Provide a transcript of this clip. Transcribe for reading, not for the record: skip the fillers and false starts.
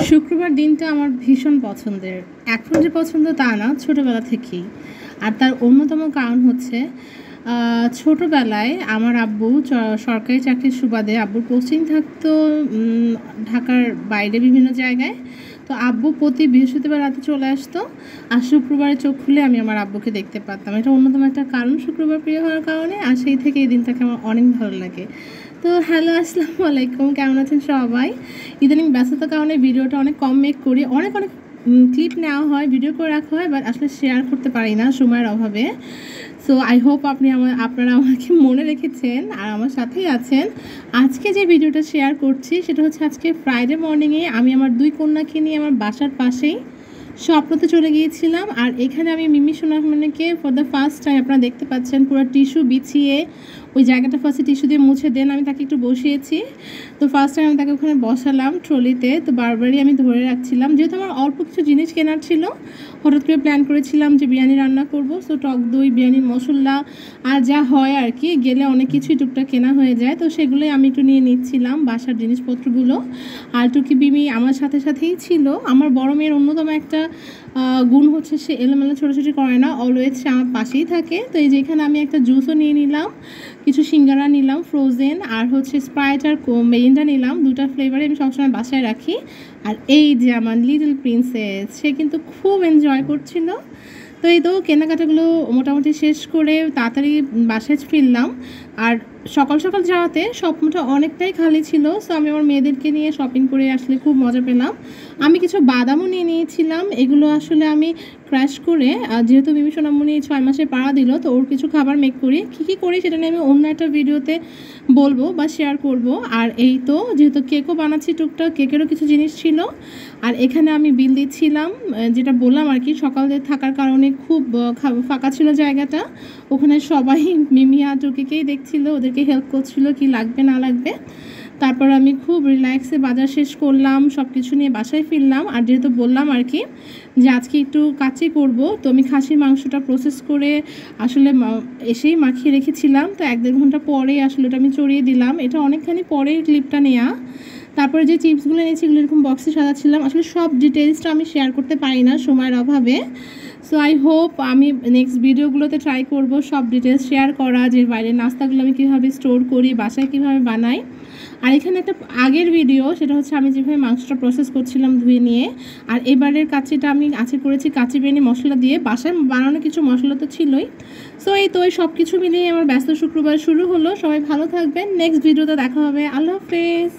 শুক্রবার দিনটা আমার ভীষণ পছন্দের। এখন যে পছন্দ তা না, ছোটোবেলা থেকেই। আর তার অন্যতম কারণ হচ্ছে ছোটোবেলায় আমার আব্বু সরকারি চাকরির সুবাদে আব্বুর পোস্টিং থাকতো ঢাকার বাইরে বিভিন্ন জায়গায়। তো আব্বু প্রতি বৃহস্পতিবার রাতে চলে আসতো, আর শুক্রবারে চোখ খুলে আমি আমার আব্বুকে দেখতে পারতাম। এটা অন্যতম একটা কারণ শুক্রবার প্রিয় হওয়ার কারণে, আর সেই থেকে এই দিনটাকে আমার অনেক ভালো লাগে। তো হ্যালো, আসসালামু আলাইকুম, কেমন আছেন সবাই? ইদানিং ব্যস্ততার কারণে ভিডিওটা অনেক কম মেক করি, অনেক ক্লিপ নেওয়া হয়, ভিডিও করে রাখা হয়, বাট আসলে শেয়ার করতে পারি না সময়ের অভাবে। সো আই হোপ আপনারা আমাকে মনে রেখেছেন আর আমার সাথেই আছেন। আজকে যে ভিডিওটা শেয়ার করছি সেটা হচ্ছে আজকে ফ্রাইডে মর্নিংয়ে আমি আমার 2 কন্যাকে নিয়ে আমার বাসার পাশেই স্বপ্নতে চলে গিয়েছিলাম। আর এখানে আমি মিমি সোনামণিকে ফর দ্য ফার্স্ট টাইম, আপনারা দেখতে পাচ্ছেন পুরো টিস্যু বিছিয়ে ওই জায়গাটা ফার্স্টে টিস্যু দিয়ে মুছে দেন আমি তাকে একটু বসিয়েছি। তো ফার্স্ট টাইম আমি তাকে ওখানে বসালাম ট্রলিতে। তো বারবারই আমি ধরে রাখছিলাম, যেহেতু আমার অল্প কিছু জিনিস কেনার ছিল। হঠাৎ করে প্ল্যান করেছিলাম যে বিরিয়ানি রান্না করব, সো টক দই, বিরিয়ানির মশলা আর যা হয় আর কি, গেলে অনেক কিছুই টুকটাক কেনা হয়ে যায়। তো সেগুলোই আমি একটু নিয়ে নিচ্ছিলাম, বাসার জিনিসপত্রগুলো। আর টুকি বিমি আমার সাথেই ছিল। আমার বড় মেয়ের অন্যতম একটা গুণ হচ্ছে সে এলোমেলো ছোটাছুটি করে না, অলওয়েজ সে আমার পাশেই থাকে। তো এই যেখানে আমি একটা জুসও নিয়ে নিলাম, কিছু সিঙ্গারা নিলাম ফ্রোজেন, আর হচ্ছে স্প্রাইট আর মেরিন্ডা নিলাম, 2টা ফ্লেভারে আমি সবসময় বাসায় রাখি। আর এই যে আমার লিটল প্রিন্সেস, সে কিন্তু খুব এনজয় করছিল। তো এই তো কেনাকাটাগুলো মোটামুটি শেষ করে তাড়াতাড়ি বাসায় ফিরলাম। আর সকাল সকাল যাওয়াতে স্বপ্নটা অনেকটাই খালি ছিল। সো আমি আমার মেয়েদেরকে নিয়ে শপিং করে আসলে খুব মজা পেলাম। আমি কিছু বাদামও নিয়ে নিয়েছিলাম, এগুলো আসলে আমি ক্র্যাশ করে, যেহেতু মিমি সোনামণি 6 মাসে পাড়া দিল, তো ওর কিছু খাবার মেক করি। কী করি সেটা নিয়ে আমি অন্য একটা ভিডিওতে বলবো বা শেয়ার করব। আর এই তো যেহেতু কেকও বানাচ্ছি টুকটাক, কেকেরও কিছু জিনিস ছিল। আর এখানে আমি বিল দিচ্ছিলাম, যেটা বললাম আর কি, সকালে থাকার কারণে খুব ফাঁকা ছিল জায়গাটা। ওখানে সবাই মিমি আর টুকিকেই দেখছিল, ওদেরকে হেল্প করছিল কি লাগবে না লাগবে। তারপর আমি খুব রিল্যাক্সে বাজার শেষ করলাম, সব কিছু নিয়ে বাসায় ফিরলাম। আর যেহেতু বললাম আর কি যে আজকে একটু কাচ্চি করব, তো আমি খাসির মাংসটা প্রসেস করে আসলে এসেই মাখিয়ে রেখেছিলাম। তো 1-1.5 ঘন্টা পরেই আসলে ওটা আমি চড়িয়ে দিলাম। এটা অনেকখানি পরের ক্লিপটা নেওয়া। তারপরে যে চিপসগুলো নিয়েছি এগুলো এরকম বক্সে সাজাচ্ছিলাম। আসলে সব ডিটেলসটা আমি শেয়ার করতে পারি না সময়ের অভাবে। সো আই হোপ আমি নেক্সট ভিডিওগুলোতে ট্রাই করব সব ডিটেলস শেয়ার করা, যে বাইরের নাস্তাগুলো আমি কীভাবে স্টোর করি, বাসায় কীভাবে বানাই। আর এখানে একটা আগের ভিডিও, সেটা হচ্ছে আমি যেভাবে মাংসটা প্রসেস করছিলাম ধুয়ে নিয়ে। আর এবারের কাচ্চিটা আমি করেছি কাচ্চি বিরিয়ানি মশলা দিয়ে, বাসায় বানানো কিছু মশলা তো ছিলই। সো এই তো সব কিছু মিলিয়ে আমার ব্যস্ত শুক্রবার শুরু হলো। সবাই ভালো থাকবেন, নেক্সট ভিডিওতে দেখা হবে। আল্লাহ হাফেজ।